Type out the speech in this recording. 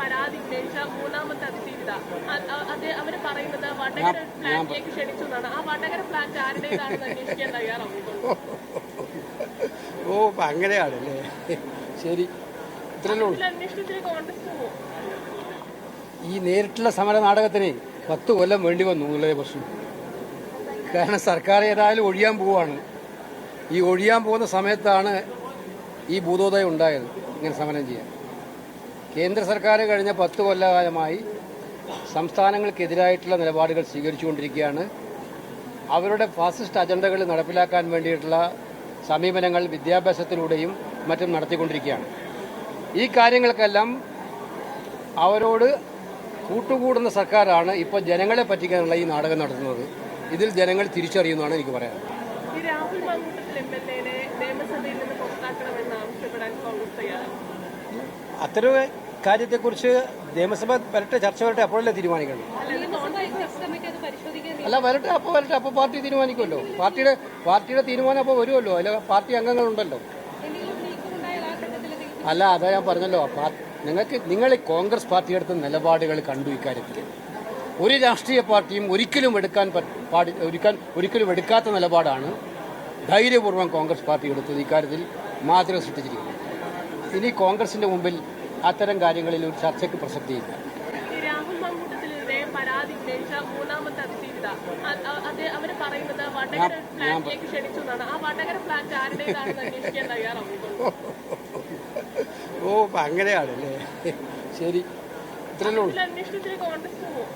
പരാതി ഉന്നയിച്ച മൂന്നാമത്തെ അതിഥിത അവര് പറയുന്നത് വടകര ഫ്ലാറ്റിലേക്ക് ക്ഷണിച്ചു എന്നാണ്. ആ വടകര ഫ്ലാറ്റ് ആരുടേതാണെന്ന് അന്വേഷിക്കാൻ തയ്യാറാവുന്നു. ഓ അങ്ങനെയാണല്ലേ, ശരി. അന്വേഷണത്തിന് കോൺഗ്രസ് പോകും. ഈ നേരിട്ടുള്ള സമര നാടകത്തിന് 10 കൊല്ലം വേണ്ടി വന്നു എന്നുള്ളതേ പ്രശ്നം. കാരണം സർക്കാർ ഏതായാലും ഒഴിയാൻ പോവുകയാണ്. ഈ ഒഴിയാൻ പോകുന്ന സമയത്താണ് ഈ ഭൂതോദയം ഉണ്ടായത്, ഇങ്ങനെ സമരം ചെയ്യാൻ. കേന്ദ്ര സർക്കാർ കഴിഞ്ഞ 10 കൊല്ലകാലമായി സംസ്ഥാനങ്ങൾക്കെതിരായിട്ടുള്ള നിലപാടുകൾ സ്വീകരിച്ചുകൊണ്ടിരിക്കുകയാണ്. അവരുടെ ഫാസിസ്റ്റ് അജണ്ടകൾ നടപ്പിലാക്കാൻ വേണ്ടിയിട്ടുള്ള സമീപനങ്ങൾ വിദ്യാഭ്യാസത്തിലൂടെയും മറ്റും നടത്തിക്കൊണ്ടിരിക്കുകയാണ്. ഈ കാര്യങ്ങൾക്കെല്ലാം അവരോട് കൂട്ടുകൂടുന്ന സർക്കാരാണ് ഇപ്പോൾ ജനങ്ങളെ പറ്റിക്കാനുള്ള ഈ നാടകം നടത്തുന്നത്. ഇതിൽ ജനങ്ങൾ തിരിച്ചറിയുന്നതാണ് എനിക്ക് പറയാൻ. അത്തരം കാര്യത്തെക്കുറിച്ച് നിയമസഭ വരട്ടെ, ചർച്ച വരട്ടെ, അപ്പോഴല്ലേ തീരുമാനിക്കണം. അല്ല, വരട്ടെ, അപ്പോൾ പാർട്ടി തീരുമാനിക്കുമല്ലോ. പാർട്ടിയുടെ തീരുമാനം അപ്പോൾ വരുമല്ലോ. അതിൽ പാർട്ടി അംഗങ്ങളുണ്ടല്ലോ. അല്ല, അതാ ഞാൻ പറഞ്ഞല്ലോ, നിങ്ങൾ കോൺഗ്രസ് പാർട്ടി എടുത്ത നിലപാടുകൾ കണ്ടു. ഇക്കാര്യത്തിൽ ഒരു രാഷ്ട്രീയ പാർട്ടിയും ഒരിക്കലും എടുക്കാത്ത നിലപാടാണ് ധൈര്യപൂർവ്വം കോൺഗ്രസ് പാർട്ടി എടുത്തത്. ഇക്കാര്യത്തിൽ മാതൃക സൃഷ്ടിച്ചിരിക്കുന്നത്. ഇനി കോൺഗ്രസിന്റെ മുമ്പിൽ അത്തരം കാര്യങ്ങളിൽ ഒരു ചർച്ചയ്ക്ക് പ്രസക്തിയില്ല. പരാതി ഉന്നയിച്ച മൂന്നാമത്തെ അതിഥിത അവര് പറയുന്നത് വടകര ഫ്ലാറ്റിലേക്ക് ക്ഷണിച്ചു എന്നാണ്. ആ വടകര ഫ്ലാറ്റ് ആരുടേതാണെന്ന് അന്വേഷിക്കാൻ തയ്യാറാവുന്നു. ഓ അങ്ങനെയാണല്ലേ, ശരി. അന്വേഷണത്തിന് കോൺഗ്രസ് പോകും.